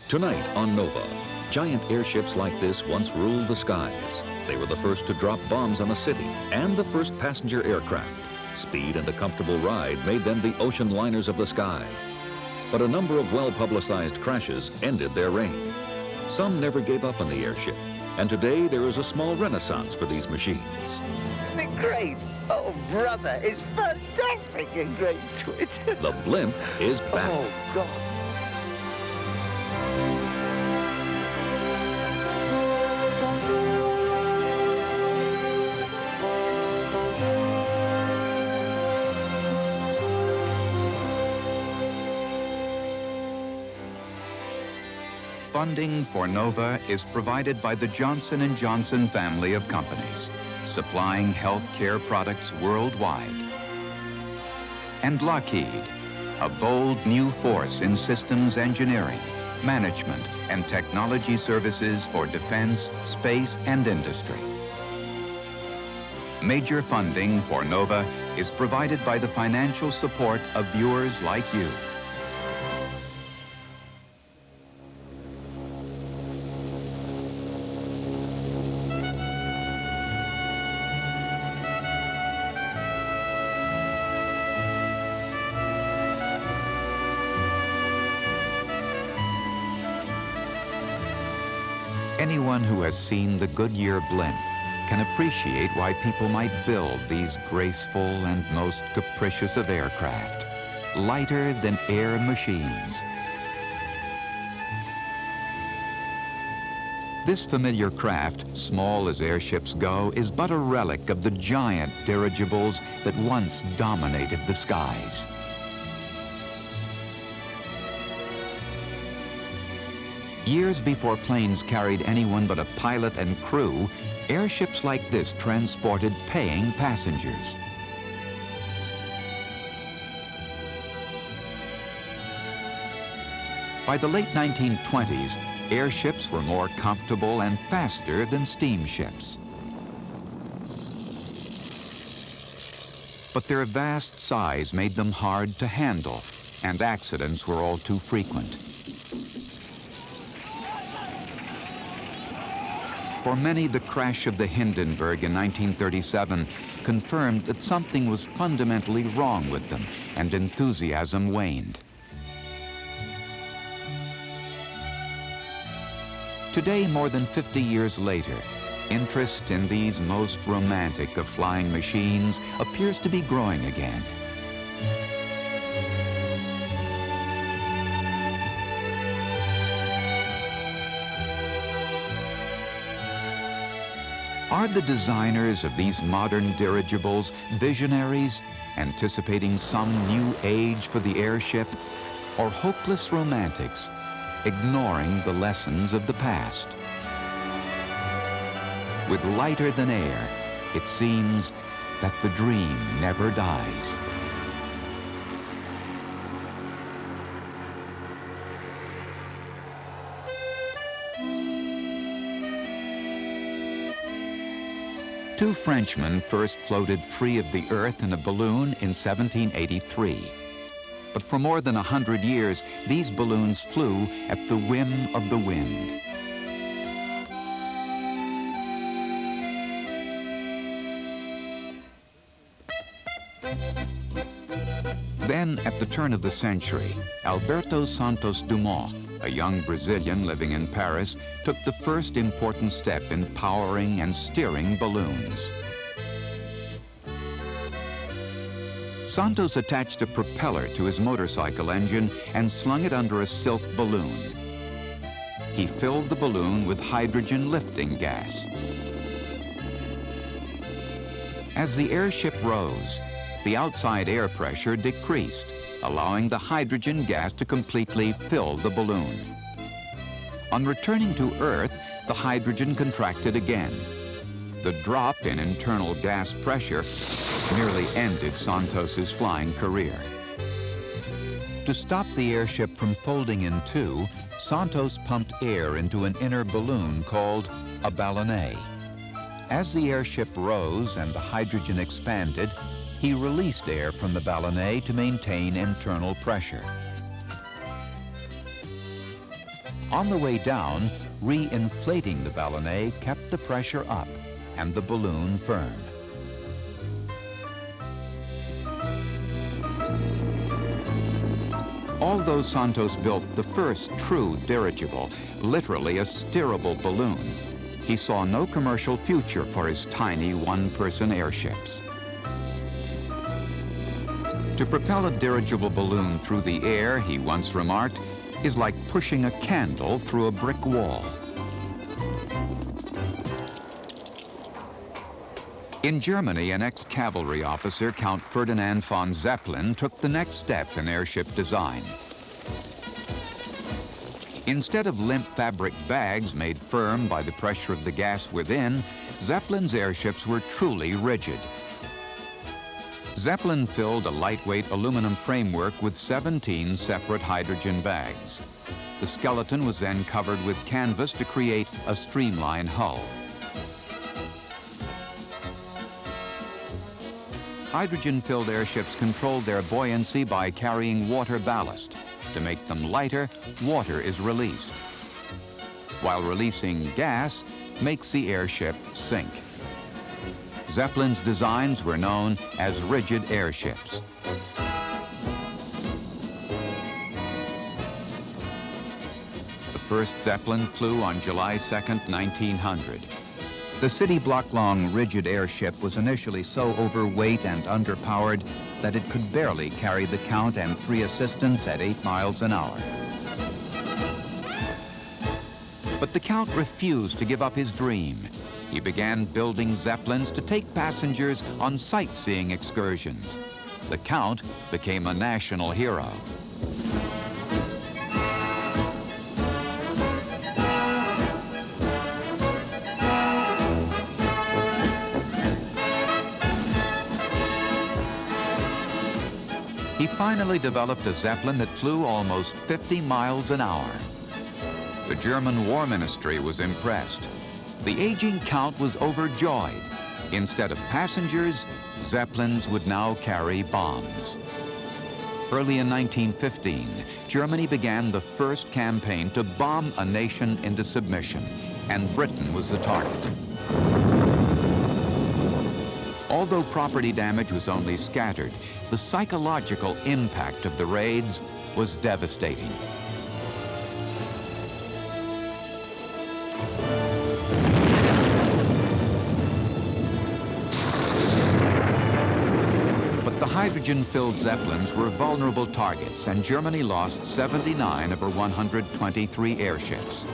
Tonight on Nova, giant airships like this once ruled the skies. They were the first to drop bombs on a city and the first passenger aircraft. Speed and a comfortable ride made them the ocean liners of the sky. But a number of well-publicized crashes ended their reign. Some never gave up on the airship, and today there is a small renaissance for these machines. Isn't it great? Oh, brother, it's fantastic and great to it. The Blimp is back. Oh, God. Funding for Nova is provided by the Johnson & Johnson family of companies, supplying healthcare products worldwide. And Lockheed, a bold new force in systems engineering, management, and technology services for defense, space, and industry. Major funding for Nova is provided by the financial support of viewers like you. Anyone who has seen the Goodyear Blimp can appreciate why people might build these graceful and most capricious of aircraft, lighter than air machines. This familiar craft, small as airships go, is but a relic of the giant dirigibles that once dominated the skies. Years before planes carried anyone but a pilot and crew, airships like this transported paying passengers. By the late 1920s, airships were more comfortable and faster than steamships. But their vast size made them hard to handle, and accidents were all too frequent. For many, the crash of the Hindenburg in 1937 confirmed that something was fundamentally wrong with them, and enthusiasm waned. Today, more than 50 years later, interest in these most romantic of flying machines appears to be growing again. Are the designers of these modern dirigibles visionaries, anticipating some new age for the airship, or hopeless romantics, ignoring the lessons of the past? With lighter than air, it seems that the dream never dies. Two Frenchmen first floated free of the Earth in a balloon in 1783. But for more than 100 years, these balloons flew at the whim of the wind. Then, at the turn of the century, Alberto Santos Dumont, a young Brazilian living in Paris, took the first important step in powering and steering balloons. Santos attached a propeller to his motorcycle engine and slung it under a silk balloon. He filled the balloon with hydrogen lifting gas. As the airship rose, the outside air pressure decreased, allowing the hydrogen gas to completely fill the balloon. On returning to Earth, the hydrogen contracted again. The drop in internal gas pressure nearly ended Santos's flying career. To stop the airship from folding in two, Santos pumped air into an inner balloon called a ballonnet. As the airship rose and the hydrogen expanded, he released air from the ballonnet to maintain internal pressure. On the way down, re-inflating the ballonnet kept the pressure up and the balloon firm. Although Santos built the first true dirigible, literally a steerable balloon, he saw no commercial future for his tiny one-person airships. To propel a dirigible balloon through the air, he once remarked, is like pushing a candle through a brick wall. In Germany, an ex-cavalry officer, Count Ferdinand von Zeppelin, took the next step in airship design. Instead of limp fabric bags made firm by the pressure of the gas within, Zeppelin's airships were truly rigid. Zeppelin filled a lightweight aluminum framework with 17 separate hydrogen bags. The skeleton was then covered with canvas to create a streamlined hull. Hydrogen-filled airships controlled their buoyancy by carrying water ballast. To make them lighter, water is released, while releasing gas makes the airship sink. Zeppelin's designs were known as rigid airships. The first Zeppelin flew on July 2nd, 1900. The city block-long rigid airship was initially so overweight and underpowered that it could barely carry the Count and 3 assistants at 8 miles an hour. But the Count refused to give up his dream. He began building Zeppelins to take passengers on sightseeing excursions. The Count became a national hero. He finally developed a Zeppelin that flew almost 50 miles an hour. The German War Ministry was impressed. The aging Count was overjoyed. Instead of passengers, Zeppelins would now carry bombs. Early in 1915, Germany began the first campaign to bomb a nation into submission, and Britain was the target. Although property damage was only scattered, the psychological impact of the raids was devastating. But the hydrogen-filled Zeppelins were vulnerable targets, and Germany lost 79 of her 123 airships.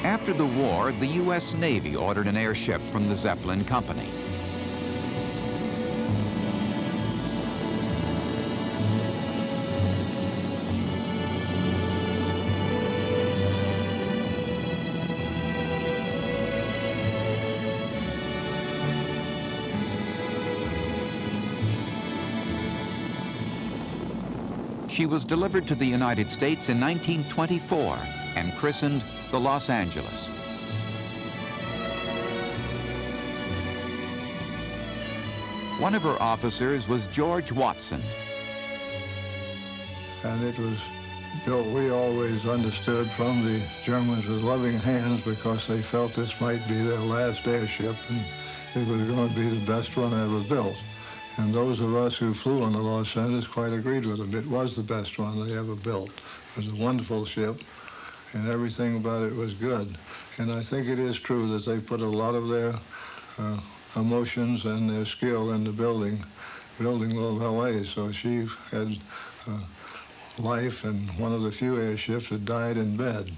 After the war, the U.S. Navy ordered an airship from the Zeppelin Company. She was delivered to the United States in 1924 and christened the Los Angeles. One of her officers was George Watson. And it was built, we always understood from the Germans, with loving hands, because they felt this might be their last airship and it was going to be the best one ever built. And those of us who flew on the Los Angeles quite agreed with them. It was the best one they ever built. It was a wonderful ship, and everything about it was good. And I think it is true that they put a lot of their emotions and their skill into building little L.A. So she had life, and one of the few airships that died in bed.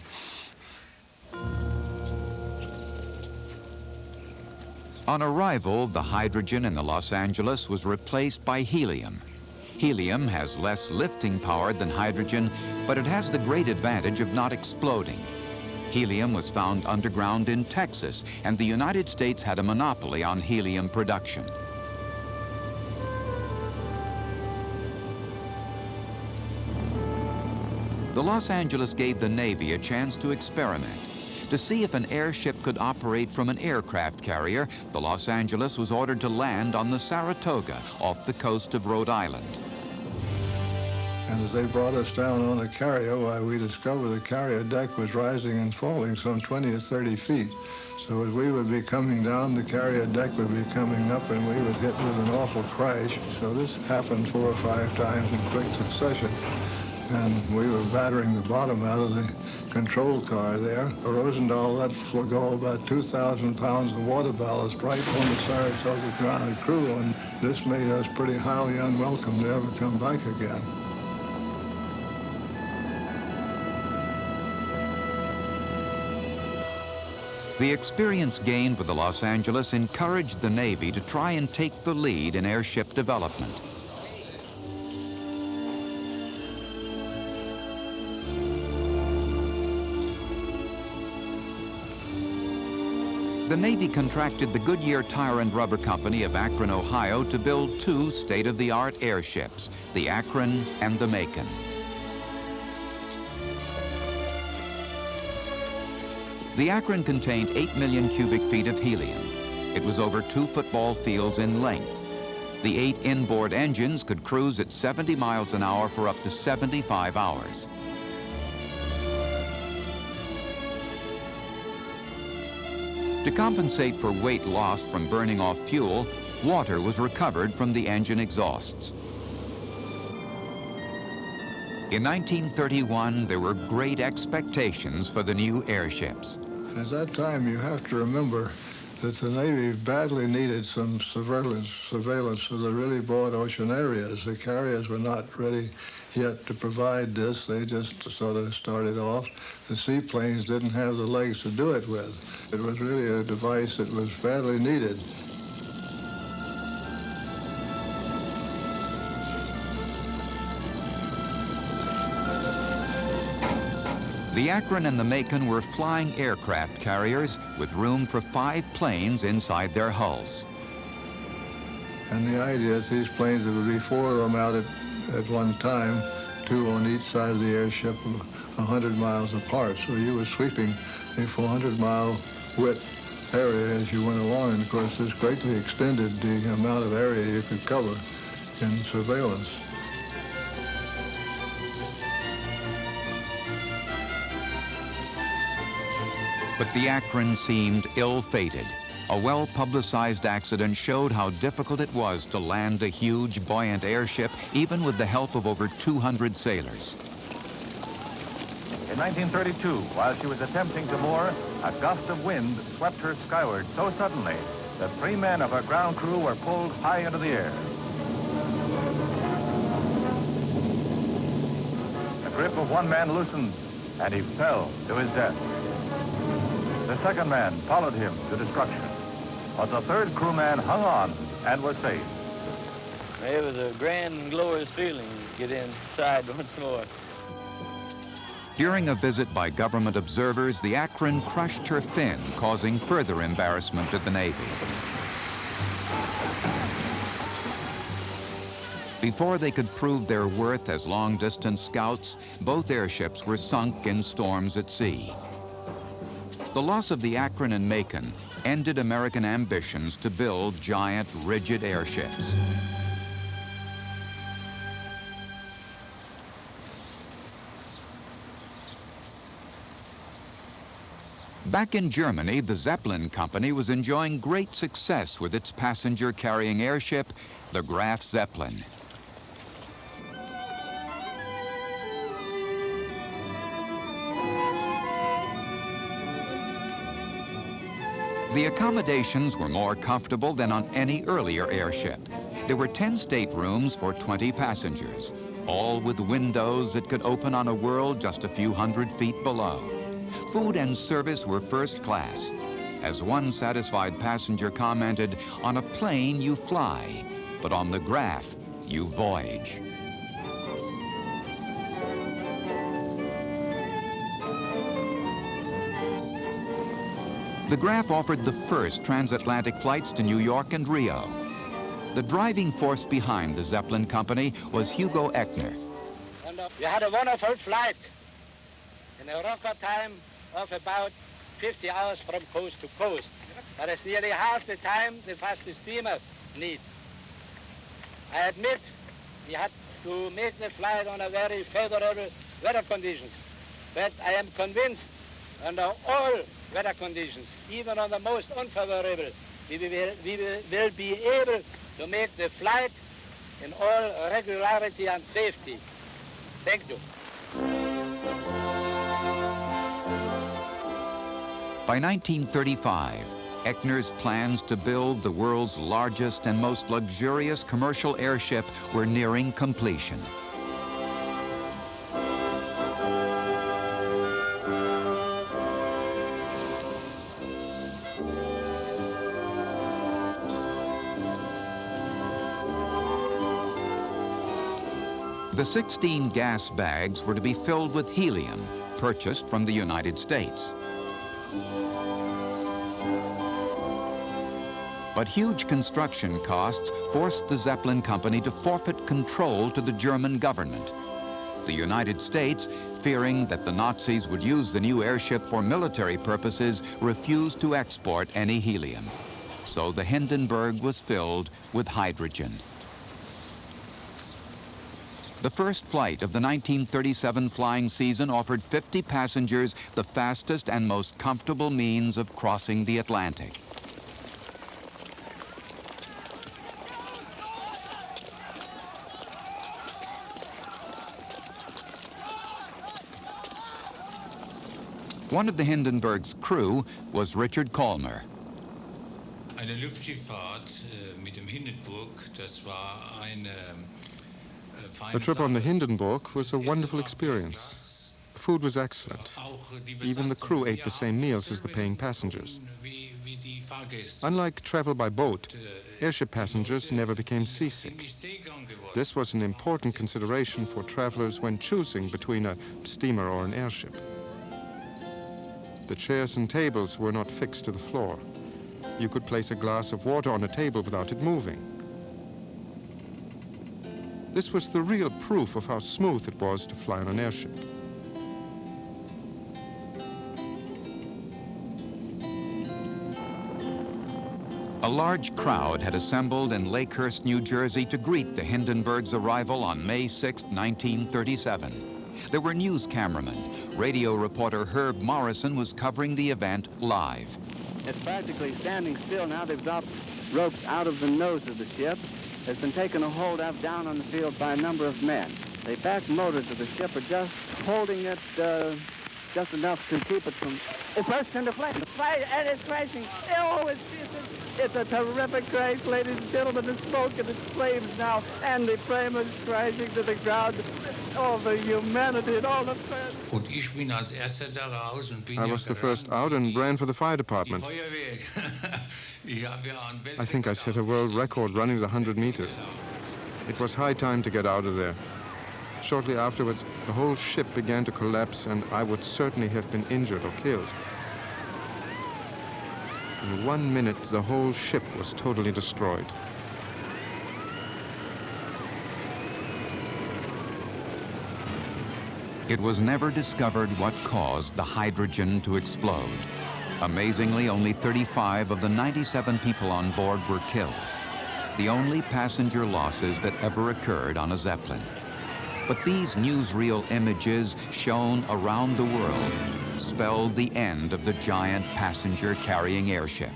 On arrival, the hydrogen in the Los Angeles was replaced by helium. Helium has less lifting power than hydrogen, but it has the great advantage of not exploding. Helium was found underground in Texas, and the United States had a monopoly on helium production. The Los Angeles gave the Navy a chance to experiment. To see if an airship could operate from an aircraft carrier, the Los Angeles was ordered to land on the Saratoga off the coast of Rhode Island. And as they brought us down on the carrier, why, we discovered the carrier deck was rising and falling some 20 or 30 feet. So as we would be coming down, the carrier deck would be coming up, and we would hit with an awful crash. So this happened 4 or 5 times in quick succession. And we were battering the bottom out of the control car there. Rosendahl let go about 2,000 pounds of water ballast right on the Saratoga ground crew, and this made us pretty highly unwelcome to ever come back again. The experience gained with the Los Angeles encouraged the Navy to try and take the lead in airship development. The Navy contracted the Goodyear Tire and Rubber Company of Akron, Ohio, to build 2 state-of-the-art airships, the Akron and the Macon. The Akron contained 8 million cubic feet of helium. It was over 2 football fields in length. The 8 inboard engines could cruise at 70 miles an hour for up to 75 hours. To compensate for weight lost from burning off fuel, water was recovered from the engine exhausts. In 1931, there were great expectations for the new airships. At that time, you have to remember that the Navy badly needed some surveillance for the really broad ocean areas. The carriers were not ready yet to provide this. They just sort of started off. The seaplanes didn't have the legs to do it with. It was really a device that was badly needed. The Akron and the Macon were flying aircraft carriers with room for 5 planes inside their hulls. And the idea is these planes, there would be 4 of them out at one time, 2 on each side of the airship, 100 miles apart. So you were sweeping a 400-mile width area as you went along. And of course, this greatly extended the amount of area you could cover in surveillance. But the Akron seemed ill-fated. A well-publicized accident showed how difficult it was to land a huge, buoyant airship, even with the help of over 200 sailors. In 1932, while she was attempting to moor, a gust of wind swept her skyward so suddenly that 3 men of her ground crew were pulled high into the air. The grip of one man loosened, and he fell to his death. The second man followed him to destruction, but the third crewman hung on and was saved. It was a grand and glorious feeling to get inside once more. During a visit by government observers, the Akron crushed her fin, causing further embarrassment to the Navy. Before they could prove their worth as long-distance scouts, both airships were sunk in storms at sea. The loss of the Akron and Macon ended American ambitions to build giant, rigid airships. Back in Germany, the Zeppelin Company was enjoying great success with its passenger-carrying airship, the Graf Zeppelin. The accommodations were more comfortable than on any earlier airship. There were 10 staterooms for 20 passengers, all with windows that could open on a world just a few hundred feet below. Food and service were first class. As one satisfied passenger commented, "On a plane you fly, but on the Graf you voyage." The Graf offered the first transatlantic flights to New York and Rio. The driving force behind the Zeppelin Company was Hugo Echner. We had a wonderful flight in a rocker time of about 50 hours from coast to coast. That is nearly half the time the fastest steamers need. I admit we had to make the flight under very favorable weather conditions, but I am convinced under all weather conditions, even on the most unfavorable, we will be able to make the flight in all regularity and safety. Thank you. By 1935, Echner's plans to build the world's largest and most luxurious commercial airship were nearing completion. The 16 gas bags were to be filled with helium, purchased from the United States. But huge construction costs forced the Zeppelin company to forfeit control to the German government. The United States, fearing that the Nazis would use the new airship for military purposes, refused to export any helium. So the Hindenburg was filled with hydrogen. The first flight of the 1937 flying season offered 50 passengers the fastest and most comfortable means of crossing the Atlantic. One of the Hindenburg's crew was Richard Kalmer. Eine Luftschifffahrt mit dem Hindenburg, das war eine The trip on the Hindenburg was a wonderful experience. The food was excellent. Even the crew ate the same meals as the paying passengers. Unlike travel by boat, airship passengers never became seasick. This was an important consideration for travelers when choosing between a steamer or an airship. The chairs and tables were not fixed to the floor. You could place a glass of water on a table without it moving. This was the real proof of how smooth it was to fly on an airship. A large crowd had assembled in Lakehurst, New Jersey to greet the Hindenburg's arrival on May 6, 1937. There were news cameramen. Radio reporter Herb Morrison was covering the event live. It's practically standing still now. They've dropped ropes out of the nose of the ship. It's been taken a hold of down on the field by a number of men. The back motors of the ship are just holding it just enough to keep it from... It bursts into flames. And it's crashing. Oh, it's a terrific crash, ladies and gentlemen. The smoke and the flames now, and the frame is crashing to the ground. All the humanity and all the... I was the first out and ran for the fire department. I think I set a world record running the 100 meters. It was high time to get out of there. Shortly afterwards, the whole ship began to collapse, and I would certainly have been injured or killed. In 1 minute, the whole ship was totally destroyed. It was never discovered what caused the hydrogen to explode. Amazingly, only 35 of the 97 people on board were killed, the only passenger losses that ever occurred on a Zeppelin. But these newsreel images shown around the world spelled the end of the giant passenger-carrying airship.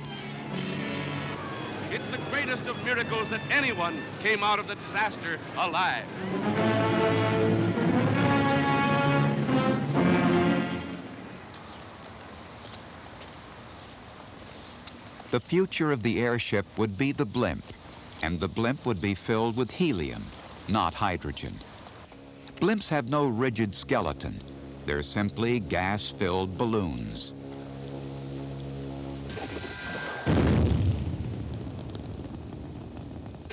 It's the greatest of miracles that anyone came out of the disaster alive. The future of the airship would be the Blimp, and the Blimp would be filled with helium, not hydrogen. Blimps have no rigid skeleton. They're simply gas-filled balloons.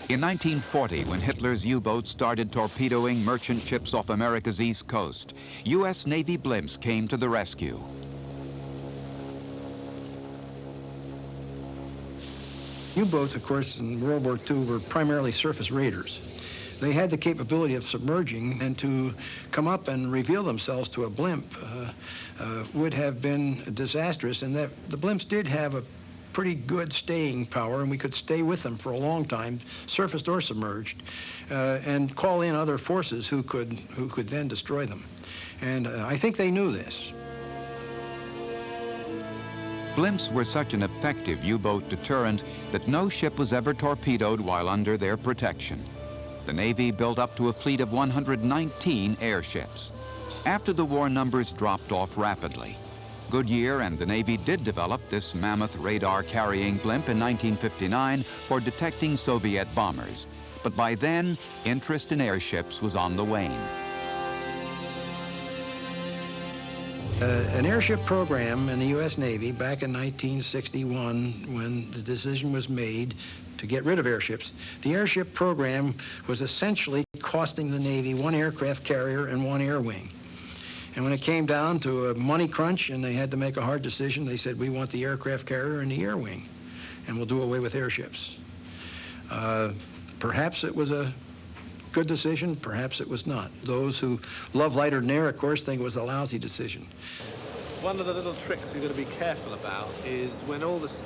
In 1940, when Hitler's U-boats started torpedoing merchant ships off America's east coast, U.S. Navy blimps came to the rescue. U-boats, of course, in World War II were primarily surface raiders. they had the capability of submerging, and to come up and reveal themselves to a blimp would have been disastrous, and that the blimps did have a pretty good staying power, and we could stay with them for a long time, surfaced or submerged, and call in other forces who could then destroy them. And I think they knew this. Blimps were such an effective U-boat deterrent that no ship was ever torpedoed while under their protection. The Navy built up to a fleet of 119 airships. After the war, numbers dropped off rapidly. Goodyear and the Navy did develop this mammoth radar-carrying blimp in 1959 for detecting Soviet bombers. But by then, interest in airships was on the wane. An airship program in the U.S. Navy back in 1961, when the decision was made to get rid of airships, the airship program was essentially costing the Navy one aircraft carrier and one air wing. And when it came down to a money crunch and they had to make a hard decision, they said, we want the aircraft carrier and the air wing, and we'll do away with airships. Perhaps it was a good decision, perhaps it was not. Those who love lighter than air, of course, think it was a lousy decision. One of the little tricks we've got to be careful about is when all this,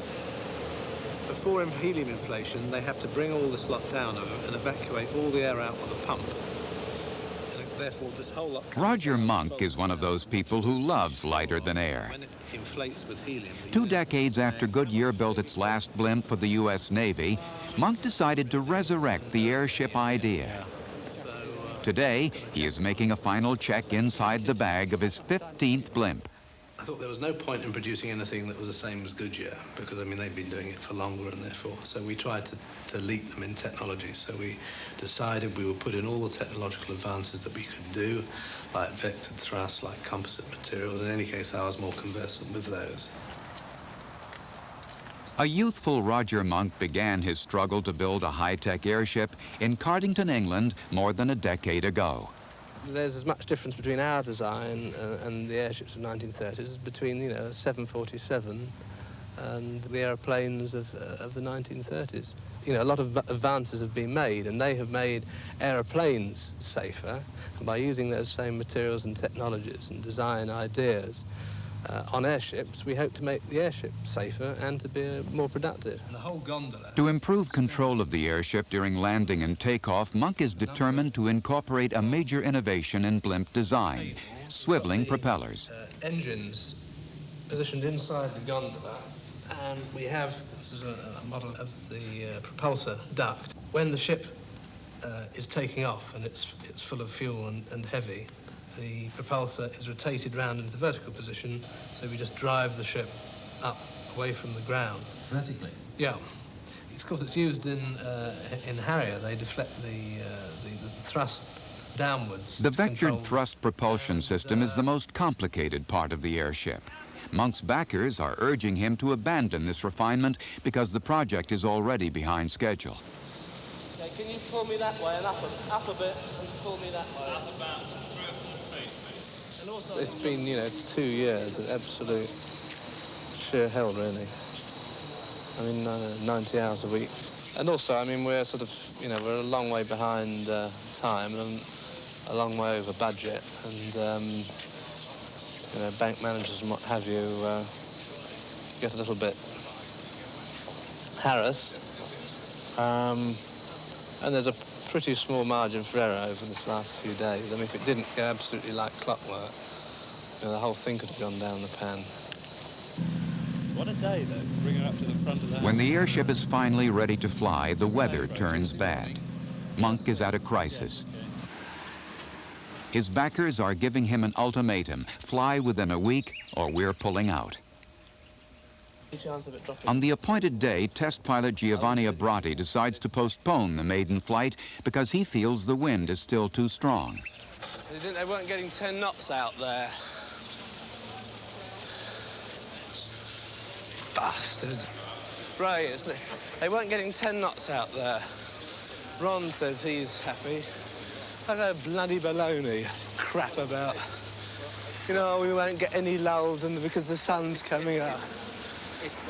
before helium inflation, they have to bring all the slot down and evacuate all the air out with a pump. And therefore, this whole lot... Roger Monk is one of those people who loves lighter than air. When it inflates with helium... 2 decades after Goodyear built its last blimp for the U.S. Navy, Monk decided to resurrect the airship idea. Today, he is making a final check inside the bag of his 15th blimp. I thought there was no point in producing anything that was the same as Goodyear, because, I mean, they've been doing it for longer, and therefore, so we tried to lead them in technology. So we decided we would put in all the technological advances that we could do, like vectored thrust, like composite materials. In any case, I was more conversant with those. A youthful Roger Monk began his struggle to build a high-tech airship in Cardington, England, more than a decade ago. There's as much difference between our design and the airships of the 1930s as between, a 747 and the aeroplanes of the 1930s. A lot of advances have been made, and they have made aeroplanes safer. And by using those same materials and technologies and design ideas, on airships, we hope to make the airship safer and to be more productive. The whole gondola... To improve control of the airship during landing and takeoff, Monk is determined to incorporate a major innovation in blimp design, swiveling propellers. Engines positioned inside the gondola, and we have, this is a model of the propulsor duct. When the ship is taking off and it's full of fuel and heavy, the propulsor is rotated round into the vertical position, so we just drive the ship up away from the ground. Vertically? Yeah. Of course, it's used in Harrier. They deflect the thrust downwards. The vectored thrust propulsion system is the most complicated part of the airship. Monk's backers are urging him to abandon this refinement because the project is already behind schedule. Okay, can you pull me that way and up a bit and pull me that way? Up about. It's been, 2 years of absolute sheer hell, really. I mean, 90 hours a week. And also, I mean, we're sort of, we're a long way behind time and a long way over budget. And, bank managers and what have you get a little bit harassed. And there's a pretty small margin for error over this last few days. I mean, if it didn't go absolutely like clockwork, the whole thing could have gone down the pan. What a day, though, to bring her up to the front of the house. When the airship is finally ready to fly, the weather turns bad. Monk is at a crisis. His backers are giving him an ultimatum: fly within a week or we're pulling out. On the appointed day, test pilot Giovanni Abrati decides to postpone the maiden flight because he feels the wind is still too strong. They weren't getting 10 knots out there. Bastards. Right, isn't it? They weren't getting 10 knots out there. Ron says he's happy. I know bloody baloney crap about, we won't get any lulls because the sun's coming up. It's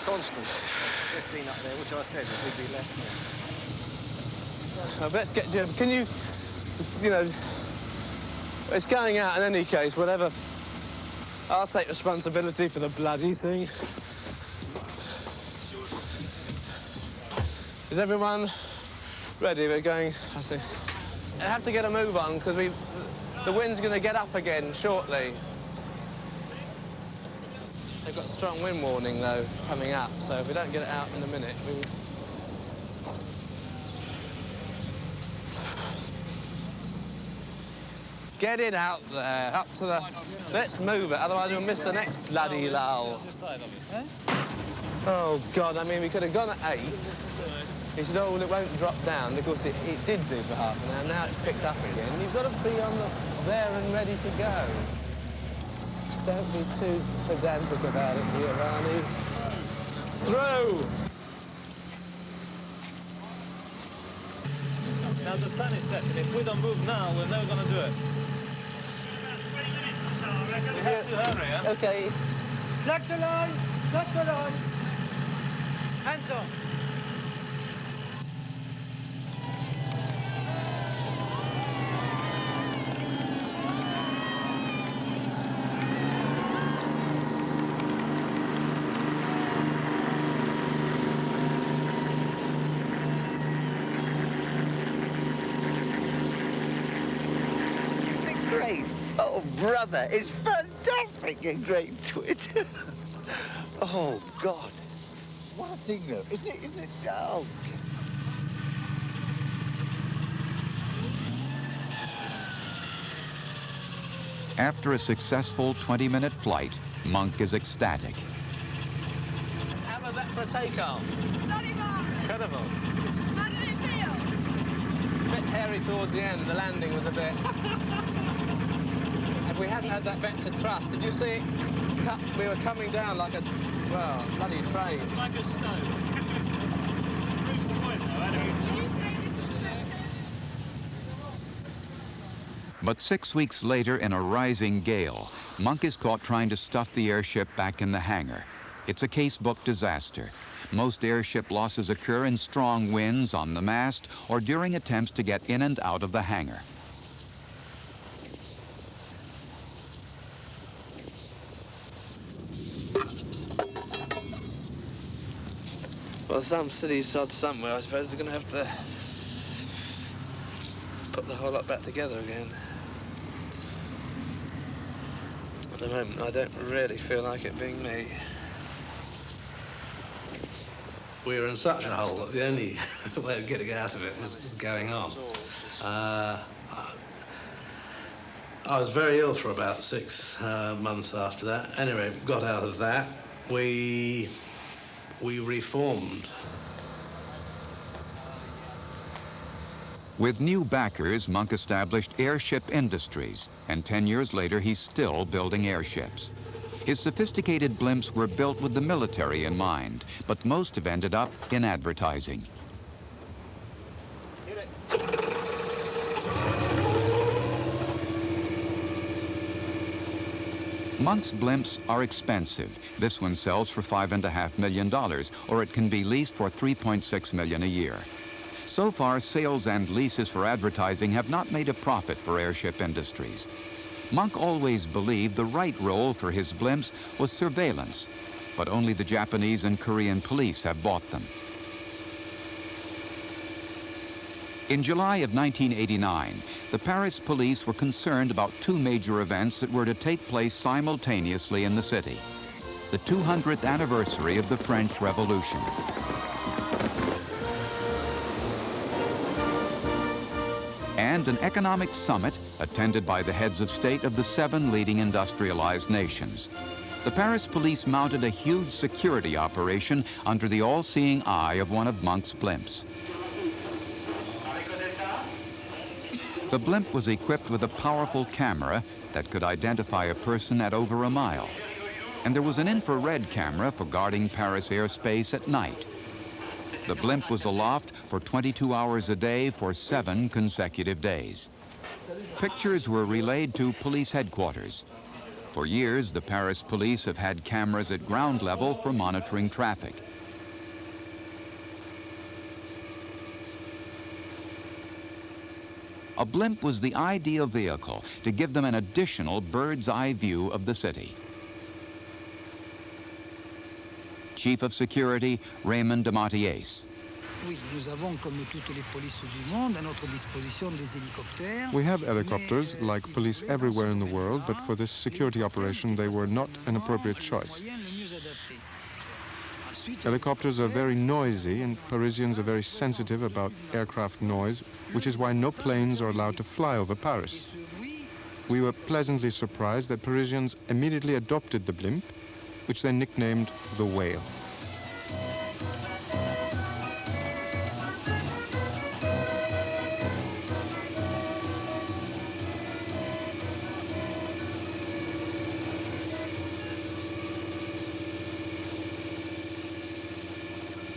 constant, 15 up there, which I said would be less than. Let's get Jim. Can you know, it's going out in any case, whatever. I'll take responsibility for the bloody thing. Is everyone ready? We're going, I think. I have to get a move on because the wind's going to get up again shortly. They've got a strong wind warning, though, coming up, so if we don't get it out in a minute, we will... Get it out there, up to the... Let's move it, otherwise we'll miss the next bloody lull. Oh, God, I mean, we could have gone at 8. He said, oh, well, it won't drop down. Of course, it did do for half an hour. Now it's picked up again. You've got to be on there and ready to go. Don't be too pedantic about it, Giovanni. Through! Now the sun is setting. If we don't move now, we're never going to do it. We have to hurry, yeah? OK. Slack the line! Slack the line! Hands off! Great. Oh, brother, it's fantastic and great twit. Oh, God. What a thing, though. Isn't it? Oh. After a successful 20-minute flight, Monk is ecstatic. How was that for a takeoff? Bloody marvellous. Incredible. How did it feel? A bit hairy towards the end. The landing was a bit... If we hadn't had that vector thrust, did you see it cut? We were coming down like a, well, bloody train. Like a stone. Proves the point, though, Did you say this was the vector? But 6 weeks later, in a rising gale, Monk is caught trying to stuff the airship back in the hangar. It's a casebook disaster. Most airship losses occur in strong winds on the mast or during attempts to get in and out of the hangar. Well, some silly sod somewhere, I suppose, they're going to have to put the whole lot back together again. At the moment, I don't really feel like it being me. We were in such a hole that the only way of getting out of it was going on. I was very ill for about 6 months after that. Anyway, got out of that. We reformed. With new backers, Monk established Airship Industries, and 10 years later, he's still building airships. His sophisticated blimps were built with the military in mind, but most have ended up in advertising. Monk's blimps are expensive. This one sells for $5.5 million, or it can be leased for $3.6 million a year. So far, sales and leases for advertising have not made a profit for Airship Industries. Monk always believed the right role for his blimps was surveillance, but only the Japanese and Korean police have bought them. In July of 1989, the Paris police were concerned about 2 major events that were to take place simultaneously in the city: the 200th anniversary of the French Revolution and an economic summit attended by the heads of state of the 7 leading industrialized nations. The Paris police mounted a huge security operation under the all-seeing eye of one of Monk's blimps. The blimp was equipped with a powerful camera that could identify a person at over a mile. And there was an infrared camera for guarding Paris airspace at night. The blimp was aloft for 22 hours a day for 7 consecutive days. Pictures were relayed to police headquarters. For years, the Paris police have had cameras at ground level for monitoring traffic. A blimp was the ideal vehicle to give them an additional bird's-eye view of the city. Chief of Security, Raymond de Mathias. Oui, nous avons, comme toutes les polices du monde, à notre disposition des hélicoptères. We have helicopters, like police everywhere in the world, but for this security operation, they were not an appropriate choice. Helicopters are very noisy, and Parisians are very sensitive about aircraft noise, which is why no planes are allowed to fly over Paris. We were pleasantly surprised that Parisians immediately adopted the blimp, which they nicknamed the Whale.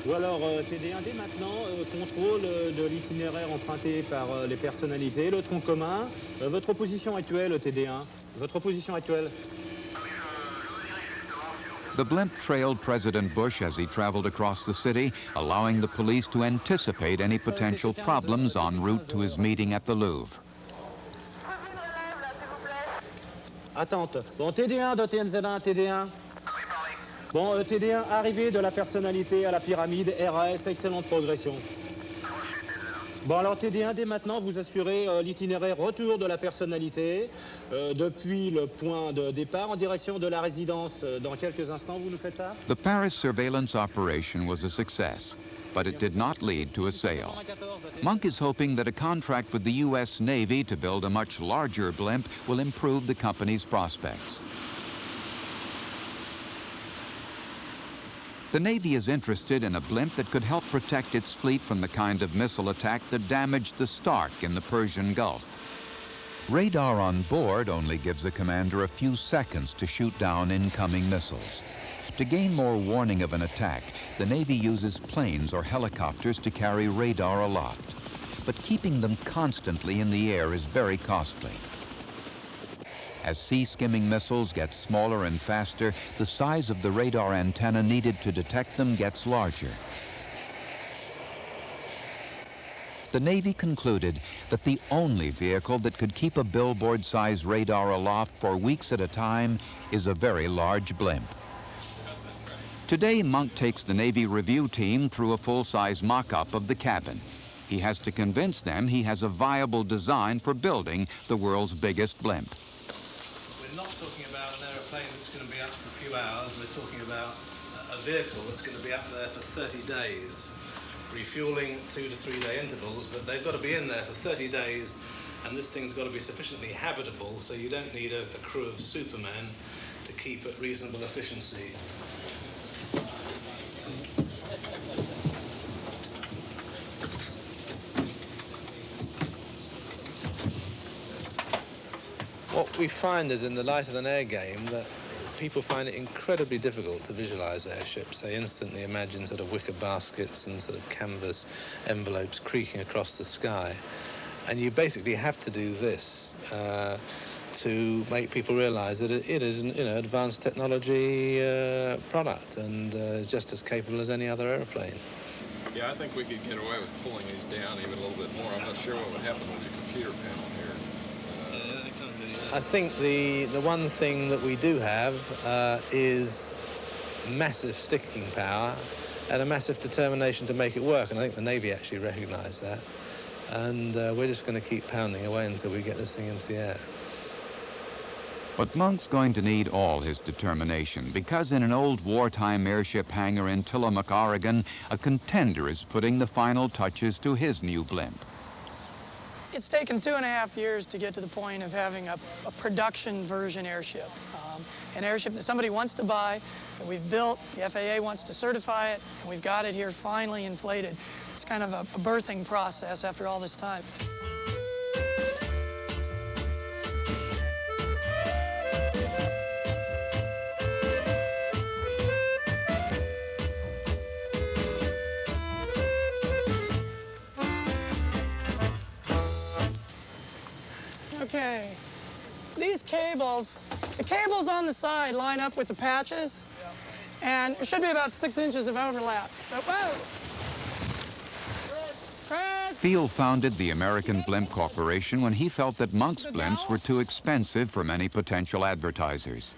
Ou alors TD1 dès maintenant, contrôle de l'itinéraire emprunté par les personnalités, le tronc commun. Votre position actuelle, TD1, votre position actuelle. The blimp trailed President Bush as he traveled across the city, allowing the police to anticipate any potential problems en route to his meeting at the Louvre. Attente. Bon, TD1, DTNZ1, TD1. Bon, TD1, arrivée de la personnalité à la pyramide, RAS, excellente progression. Bon, alors TD1, dès maintenant, vous assurez l'itinéraire retour de la personnalité depuis le point de départ en direction de la résidence. Dans quelques instants, vous nous faites ça? The Paris surveillance operation was a success, but it did not lead to a sale. Monk is hoping that a contract with the U.S. Navy to build a much larger blimp will improve the company's prospects. The Navy is interested in a blimp that could help protect its fleet from the kind of missile attack that damaged the Stark in the Persian Gulf. Radar on board only gives the commander a few seconds to shoot down incoming missiles. To gain more warning of an attack, the Navy uses planes or helicopters to carry radar aloft. But keeping them constantly in the air is very costly. As sea-skimming missiles get smaller and faster, the size of the radar antenna needed to detect them gets larger. The Navy concluded that the only vehicle that could keep a billboard-sized radar aloft for weeks at a time is a very large blimp. Today, Monk takes the Navy review team through a full-size mock-up of the cabin. He has to convince them he has a viable design for building the world's biggest blimp. We're not talking about an aeroplane that's going to be up for a few hours. We're talking about a vehicle that's going to be up there for 30 days, refueling 2 to 3 day intervals, but they've got to be in there for 30 days, and this thing's got to be sufficiently habitable, so you don't need a crew of Superman to keep at reasonable efficiency. What we find is, in the light of an air game, that people find it incredibly difficult to visualize airships. They instantly imagine sort of wicker baskets and sort of canvas envelopes creaking across the sky. And you basically have to do this to make people realize that it is an advanced technology product and just as capable as any other airplane. Yeah, I think we could get away with pulling these down even a little bit more. I'm not sure what would happen with the computer panel here. I think the one thing that we do have is massive sticking power and a massive determination to make it work, and I think the Navy actually recognised that. And we're just going to keep pounding away until we get this thing into the air. But Monk's going to need all his determination, because in an old wartime airship hangar in Tillamook, Oregon, a contender is putting the final touches to his new blimp. It's taken 2.5 years to get to the point of having a production version airship. An airship that somebody wants to buy, that we've built, the FAA wants to certify it, and we've got it here finally inflated. It's kind of a birthing process after all this time. Okay, these cables, the cables on the side line up with the patches, and there should be about 6 inches of overlap. So, whoa! Press! Thiel founded the American Blimp Corporation when he felt that Monk's blimps were too expensive for many potential advertisers.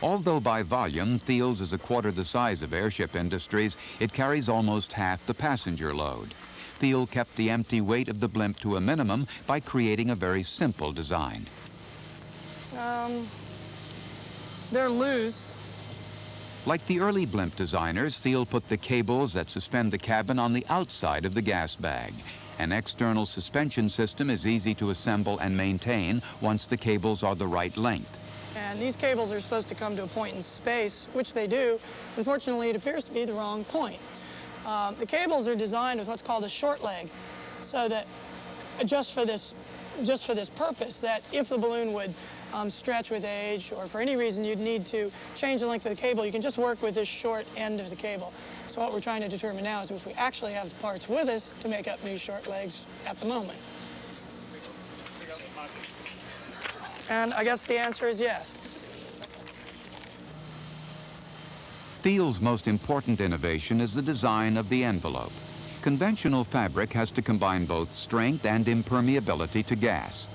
Although by volume, Thiel's is a quarter the size of airship industries, it carries almost half the passenger load. Thiel kept the empty weight of the blimp to a minimum by creating a very simple design. They're loose. Like the early blimp designers, Thiel put the cables that suspend the cabin on the outside of the gas bag. An external suspension system is easy to assemble and maintain once the cables are the right length. And these cables are supposed to come to a point in space, which they do. Unfortunately, it appears to be the wrong point. The cables are designed with what's called a short leg, so that just for this purpose, that if the balloon would stretch with age, or for any reason you'd need to change the length of the cable, you can just work with this short end of the cable. So what we're trying to determine now is if we actually have the parts with us to make up new short legs at the moment. And I guess the answer is yes. Thiel's most important innovation is the design of the envelope. Conventional fabric has to combine both strength and impermeability to gas.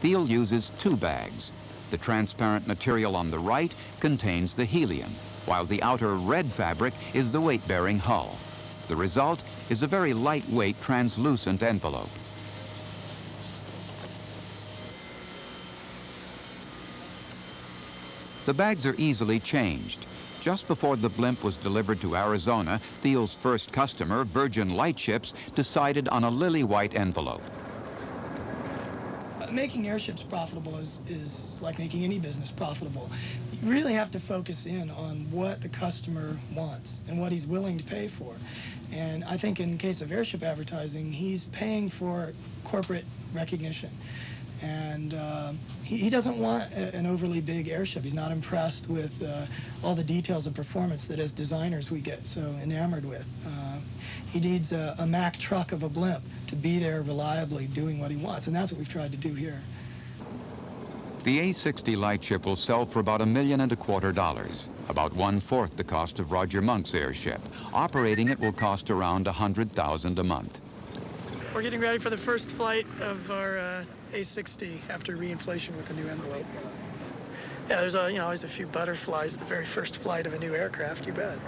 Thiel uses two bags. The transparent material on the right contains the helium, while the outer red fabric is the weight-bearing hull. The result is a very lightweight, translucent envelope. The bags are easily changed. Just before the blimp was delivered to Arizona, Thiel's first customer, Virgin Lightships, decided on a lily-white envelope. Making airships profitable is like making any business profitable. You really have to focus in on what the customer wants and what he's willing to pay for. And I think in case of airship advertising, he's paying for corporate recognition. And he doesn't want an overly big airship. He's not impressed with all the details of performance that as designers we get so enamored with. He needs a Mack truck of a blimp to be there reliably doing what he wants, and that's what we've tried to do here. The A-60 lightship will sell for about $1.25 million, about 1/4 the cost of Roger Monk's airship. Operating it will cost around $100,000 a month. We're getting ready for the first flight of our A-60 after reinflation with the new envelope. Yeah, there's always a few butterflies the very first flight of a new aircraft, you bet.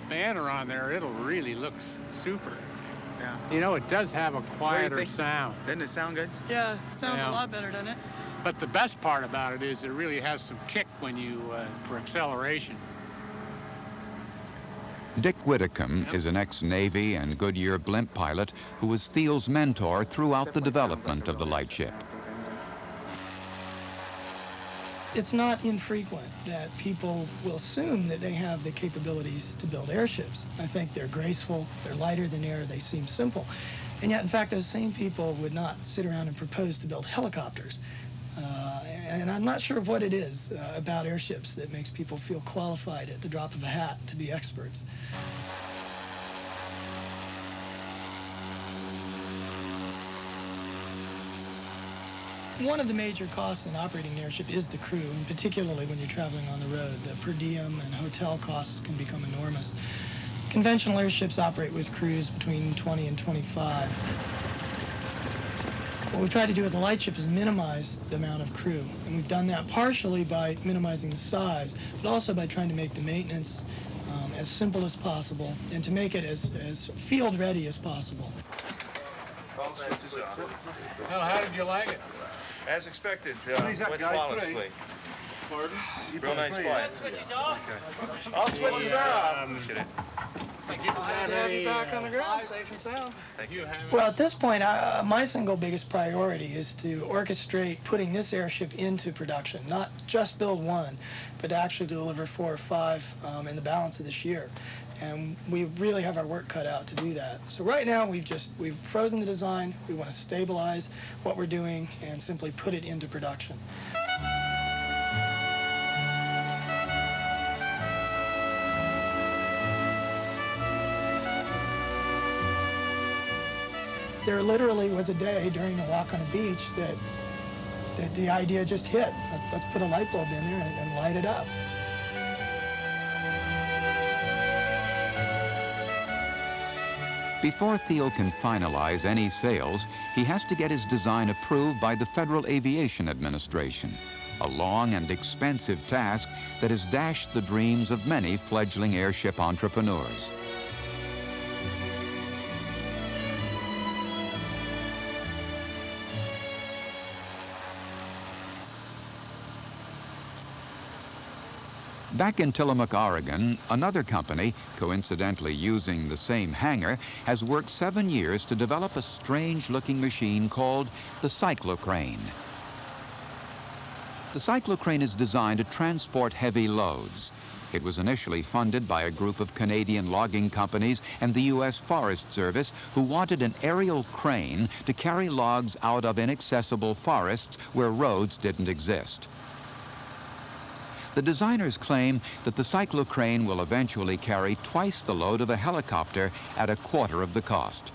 Banner on there, it'll really look super. Yeah. You know, it does have a quieter sound. Doesn't it sound good? Yeah, it sounds a lot better, doesn't it? But the best part about it is it really has some kick when you, for acceleration. Dick Whitcomb is an ex-Navy and Goodyear blimp pilot who was Thiel's mentor throughout the development of the lightship. It's not infrequent that people will assume that they have the capabilities to build airships. I think they're graceful, they're lighter than air, they seem simple. And yet, in fact, those same people would not sit around and propose to build helicopters. And I'm not sure what it is about airships that makes people feel qualified at the drop of a hat to be experts. One of the major costs in operating an airship is the crew, and particularly when you're traveling on the road. The per diem and hotel costs can become enormous. Conventional airships operate with crews between 20 and 25. What we've tried to do with the lightship is minimize the amount of crew, and we've done that partially by minimizing the size, but also by trying to make the maintenance as simple as possible and to make it as field-ready as possible. Well, how did you like it? As expected, went flawlessly. Pardon? Real nice flight. Switches off. All switches are off. Glad to have you back on the ground, safe and sound. Thank you. Well, at this point, my single biggest priority is to orchestrate putting this airship into production, not just build one, but to actually deliver 4 or 5 in the balance of this year. And we really have our work cut out to do that. So right now, we've frozen the design. We want to stabilize what we're doing and simply put it into production. There literally was a day during the walk on the beach that the idea just hit. Let's put a light bulb in there and light it up. Before Thiel can finalize any sales, he has to get his design approved by the Federal Aviation Administration, a long and expensive task that has dashed the dreams of many fledgling airship entrepreneurs. Back in Tillamook, Oregon, another company, coincidentally using the same hangar, has worked 7 years to develop a strange-looking machine called the cyclocrane. The cyclocrane is designed to transport heavy loads. It was initially funded by a group of Canadian logging companies and the U.S. Forest Service, who wanted an aerial crane to carry logs out of inaccessible forests where roads didn't exist. The designers claim that the cyclocrane will eventually carry twice the load of a helicopter at a quarter of the cost.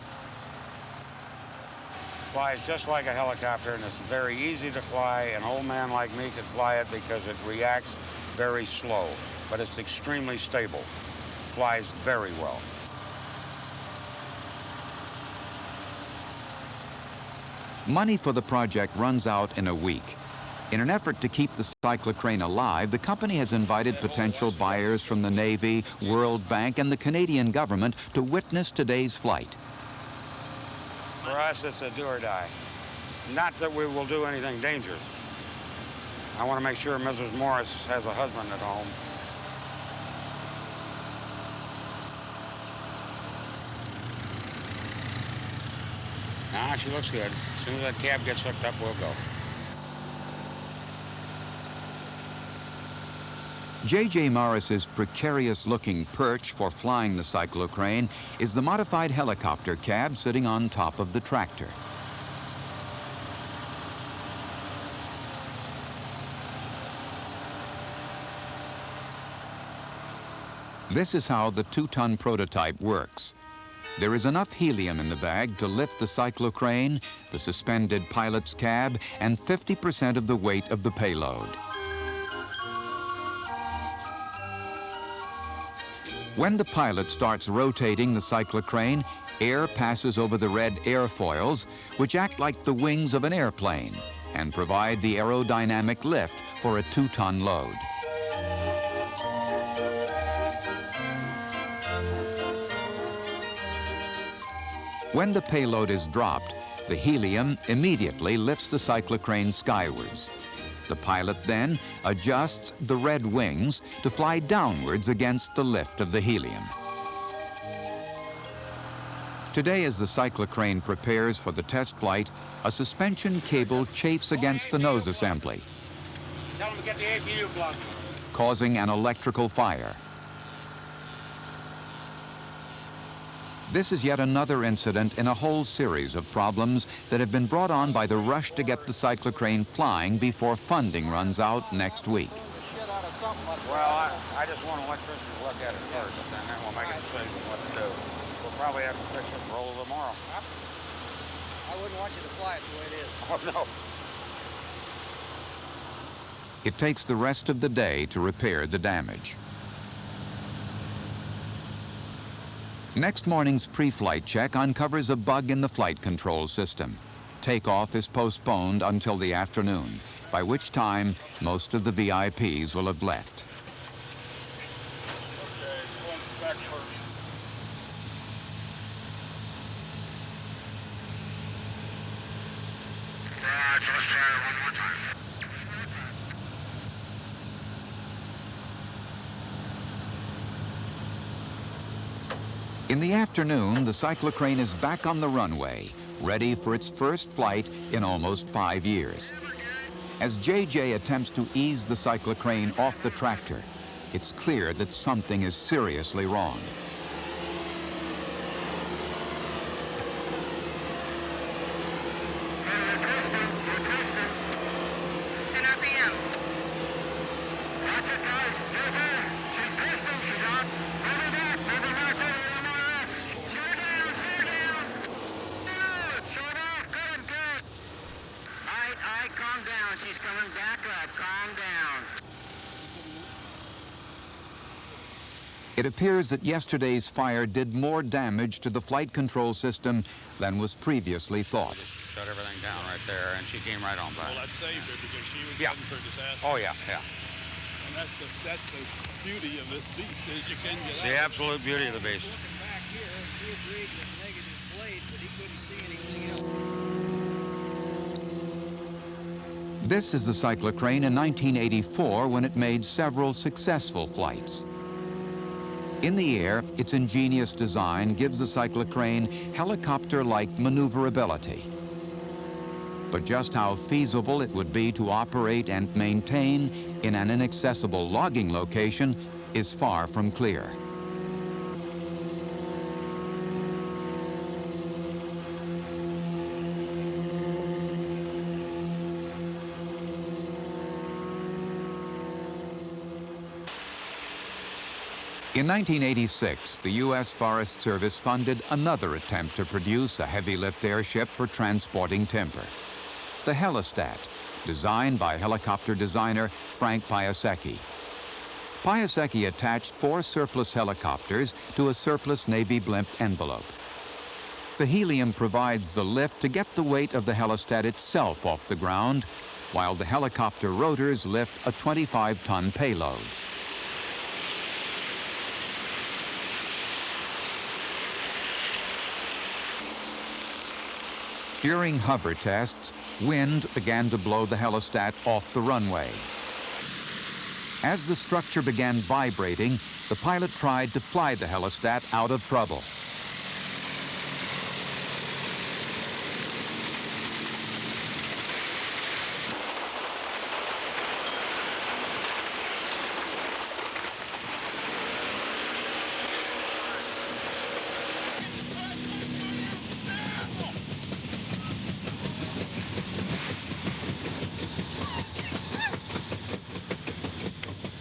Flies just like a helicopter, and it's very easy to fly. An old man like me could fly it because it reacts very slow, but it's extremely stable. Flies very well. Money for the project runs out in a week. In an effort to keep the cyclocrane alive, the company has invited potential buyers from the Navy, World Bank, and the Canadian government to witness today's flight. For us, it's a do or die. Not that we will do anything dangerous. I want to make sure Mrs. Morris has a husband at home. Nah, she looks good. As soon as that cab gets hooked up, we'll go. J.J. Morris's precarious-looking perch for flying the cyclocrane is the modified helicopter cab sitting on top of the tractor. This is how the 2-ton prototype works. There is enough helium in the bag to lift the cyclocrane, the suspended pilot's cab, and 50% of the weight of the payload. When the pilot starts rotating the cyclocrane, air passes over the red airfoils, which act like the wings of an airplane and provide the aerodynamic lift for a 2-ton load. When the payload is dropped, the helium immediately lifts the cyclocrane skywards. The pilot then adjusts the red wings to fly downwards against the lift of the helium. Today, as the cyclocrane prepares for the test flight, a suspension cable chafes against the nose assembly, Tell them to get the APU plug. causing an electrical fire. This is yet another incident in a whole series of problems that have been brought on by the rush to get the cyclocrane flying before funding runs out next week. Well, I just want an electrician to look at it first, and then we'll make a decision what to do. We'll probably have to fix it and roll tomorrow. I wouldn't want you to fly it the way it is. Oh, no. It takes the rest of the day to repair the damage. Next morning's pre-flight check uncovers a bug in the flight control system. Takeoff is postponed until the afternoon, by which time most of the VIPs will have left. Okay, we'll inspect first. Let's try it one more time. In the afternoon, the cyclocrane is back on the runway, ready for its first flight in almost 5 years. As JJ attempts to ease the cyclocrane off the tractor, it's clear that something is seriously wrong. 10 RPM. Watch it, guys. She's in. She's distant. She's up. Move her back. Move her back. Slow her down. Slow her down. Good. Slow it off. Good. Good. All right, calm down. She's coming back up. Calm down. It appears that yesterday's fire did more damage to the flight control system than was previously thought. Shut everything down right there, and she came right on by. Well, that saved her because she was Yeah. heading for disaster. Oh, yeah, yeah. And that's the beauty of this beast is you can get It's out. the absolute beauty of the beast. Back here, he agreed with negative blade, but he couldn't see anything else. This is the cyclocrane in 1984 when it made several successful flights. In the air, its ingenious design gives the cyclocrane helicopter-like maneuverability. But just how feasible it would be to operate and maintain in an inaccessible logging location is far from clear. In 1986, the U.S. Forest Service funded another attempt to produce a heavy-lift airship for transporting timber. The Helestat, designed by helicopter designer Frank Piasecki. Piasecki attached 4 surplus helicopters to a surplus Navy blimp envelope. The helium provides the lift to get the weight of the Helestat itself off the ground, while the helicopter rotors lift a 25-ton payload. During hover tests, wind began to blow the Helestat off the runway. As the structure began vibrating, the pilot tried to fly the Helestat out of trouble.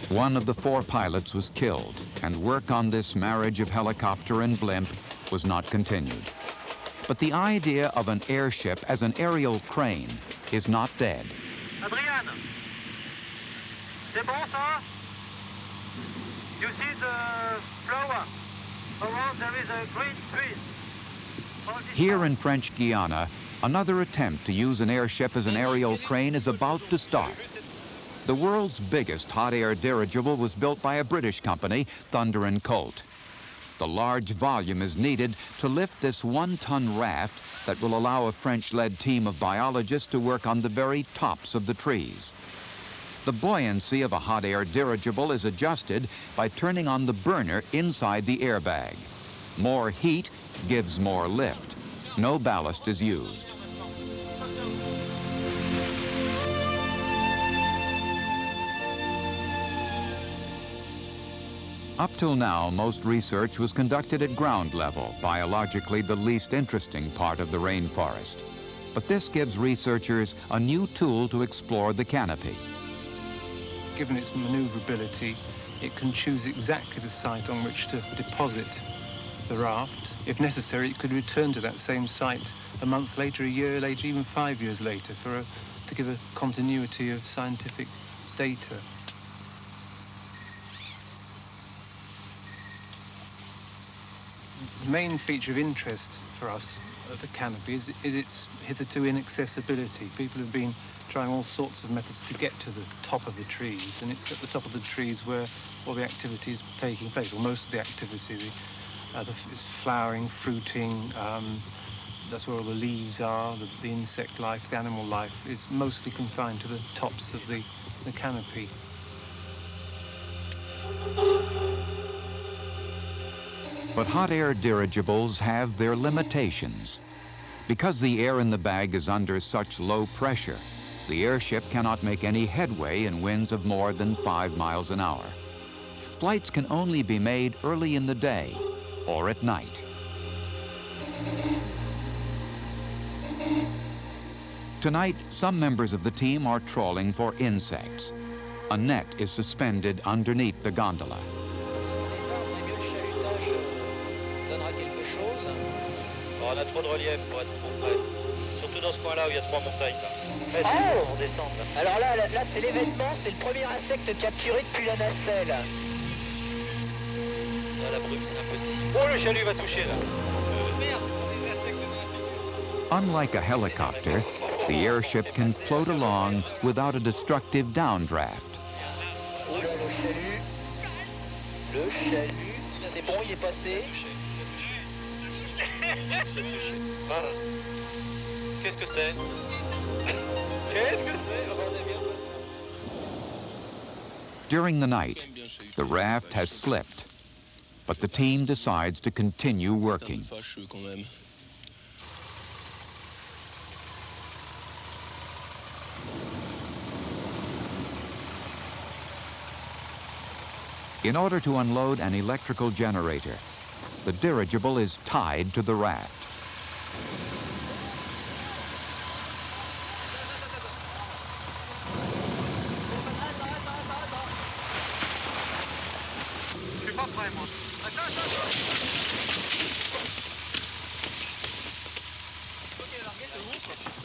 One of the 4 pilots was killed, and work on this marriage of helicopter and blimp was not continued. But the idea of an airship as an aerial crane is not dead. Adrian, c'est bon ça? You see the flower? Around there is a great tree. Here in French Guiana, another attempt to use an airship as an aerial crane is about to start. The world's biggest hot air dirigible was built by a British company, Thunder & Colt. The large volume is needed to lift this 1-ton raft that will allow a French-led team of biologists to work on the very tops of the trees. The buoyancy of a hot air dirigible is adjusted by turning on the burner inside the airbag. More heat gives more lift. No ballast is used. Up till now, most research was conducted at ground level, biologically the least interesting part of the rainforest. But this gives researchers a new tool to explore the canopy. Given its maneuverability, it can choose exactly the site on which to deposit the raft. If necessary, it could return to that same site a month later, a year later, even 5 years later, to give a continuity of scientific data. The main feature of interest for us at the canopy is its hitherto inaccessibility. People have been trying all sorts of methods to get to the top of the trees, and it's at the top of the trees where all the activity is taking place, or most of the activity. It's flowering, fruiting, that's where all the leaves are, the insect life, the animal life is mostly confined to the tops of the canopy. But hot air dirigibles have their limitations. Because the air in the bag is under such low pressure, the airship cannot make any headway in winds of more than 5 miles an hour. Flights can only be made early in the day or at night. Tonight, some members of the team are trawling for insects. A net is suspended underneath the gondola. On a trop de relief pour être trop près. Surtout dans ce coin-là où il y a 3 montagnes. Là. Oh! On descend là. Alors là c'est l'événement, c'est le premier insecte capturé depuis la nacelle. Là, la brume, c'est un petit. Oh, le chalut va toucher là. Merde, les insectes dans la figure. Unlike a helicopter, the airship can float along without a destructive downdraft. Oh là, le chalut. Le chalut. C'est bon, il est passé. Ah. Qu'est-ce que c'est? Qu'est-ce que c'est? Oh, on est bien. During the night, the raft has slipped, but the team decides to continue working. In order to unload an electrical generator, the dirigible is tied to the raft.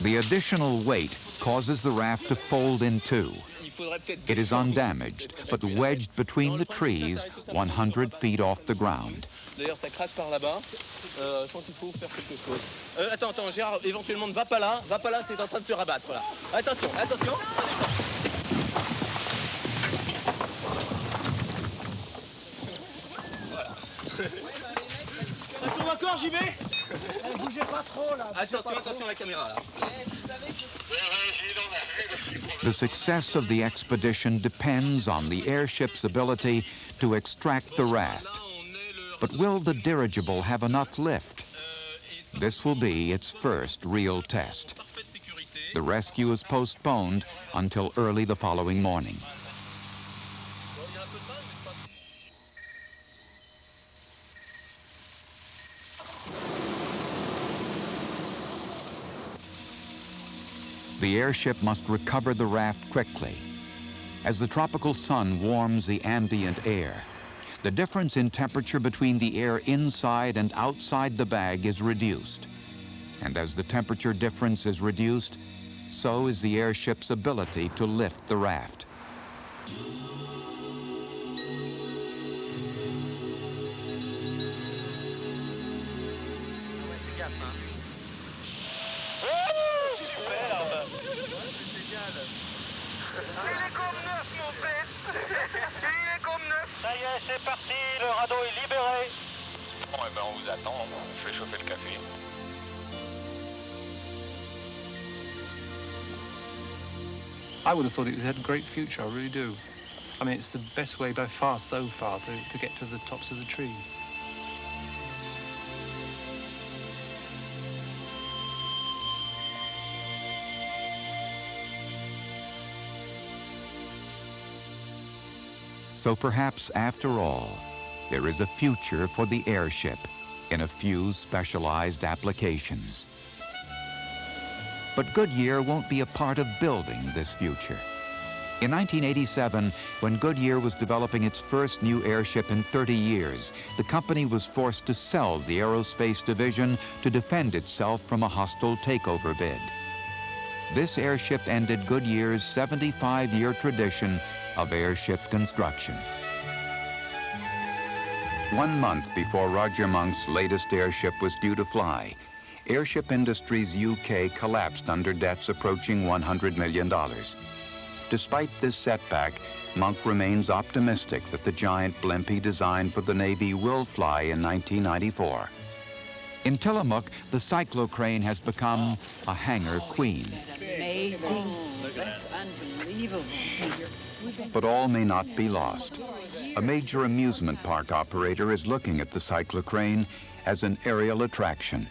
The additional weight causes the raft to fold in two. It is undamaged, but wedged between the trees 100 feet off the ground. D'ailleurs, ça craque par là-bas. Je pense qu'il faut faire quelque chose. Attends, Gérard, éventuellement, ne va pas là, c'est en train de se rabattre, voilà. Attention. Voilà. Ça tourne encore, j'y vais. Bougez pas trop, là. Attention, la caméra, là. The success of the expedition depends on the airship's ability to extract the raft. But will the dirigible have enough lift? This will be its first real test. The rescue is postponed until early the following morning. The airship must recover the raft quickly. As the tropical sun warms the ambient air, the difference in temperature between the air inside and outside the bag is reduced. And as the temperature difference is reduced, so is the airship's ability to lift the raft. Ça y est, c'est parti, le radeau est libéré. Bon, eh ben, on vous attend, je vais chauffer le café. I would have thought it had a great future, I really do. I mean, it's the best way by far so far to get to the tops of the trees. So perhaps, after all, there is a future for the airship in a few specialized applications. But Goodyear won't be a part of building this future. In 1987, when Goodyear was developing its first new airship in 30 years, the company was forced to sell the aerospace division to defend itself from a hostile takeover bid. This airship ended Goodyear's 75-year tradition of airship construction. 1 month before Roger Monk's latest airship was due to fly, Airship Industries UK collapsed under debts approaching $100 million. Despite this setback, Monk remains optimistic that the giant blimp he designed for the Navy will fly in 1994. In Tillamook, the cyclocrane has become a hangar queen. Amazing. That's unbelievable. But all may not be lost. a major amusement park operator is looking at the cyclocrane as an aerial attraction.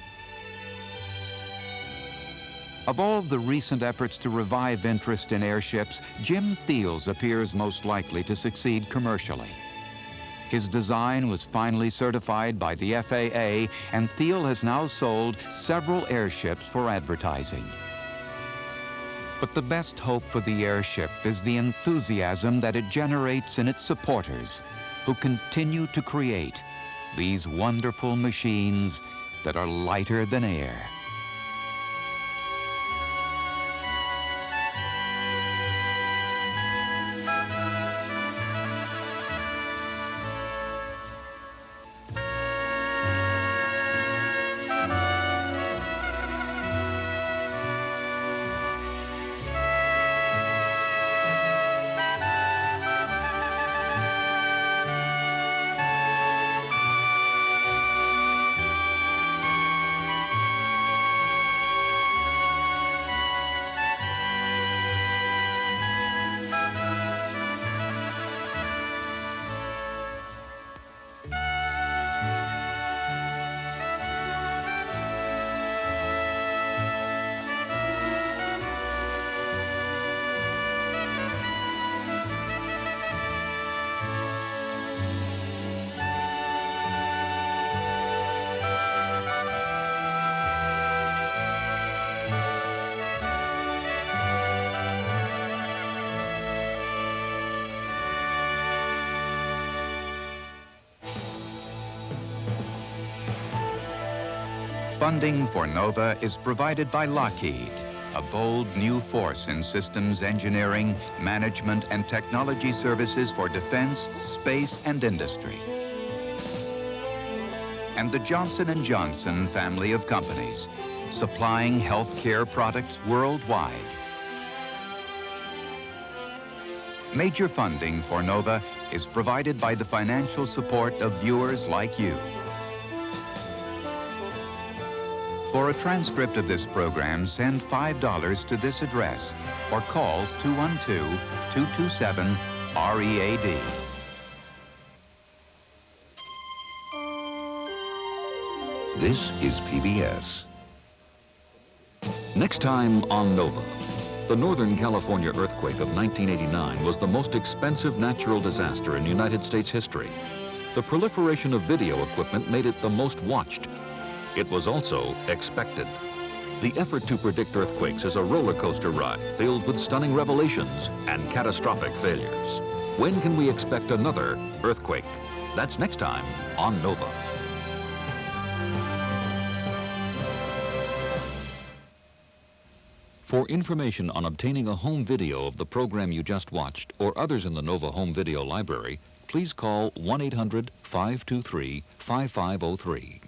Of all of the recent efforts to revive interest in airships, Jim Thiel's appears most likely to succeed commercially. His design was finally certified by the FAA, and Thiel has now sold several airships for advertising. But the best hope for the airship is the enthusiasm that it generates in its supporters, who continue to create these wonderful machines that are lighter than air. Funding for NOVA is provided by Lockheed, a bold new force in systems engineering, management, and technology services for defense, space, and industry. And the Johnson & Johnson family of companies, supplying healthcare products worldwide. Major funding for NOVA is provided by the financial support of viewers like you. For a transcript of this program, send $5 to this address or call 212-227-READ. This is PBS. Next time on NOVA. The Northern California earthquake of 1989 was the most expensive natural disaster in United States history. The proliferation of video equipment made it the most watched. It was also expected. The effort to predict earthquakes is a roller coaster ride filled with stunning revelations and catastrophic failures. When can we expect another earthquake? That's next time on NOVA. For information on obtaining a home video of the program you just watched or others in the NOVA Home Video Library, please call 1-800-523-5503.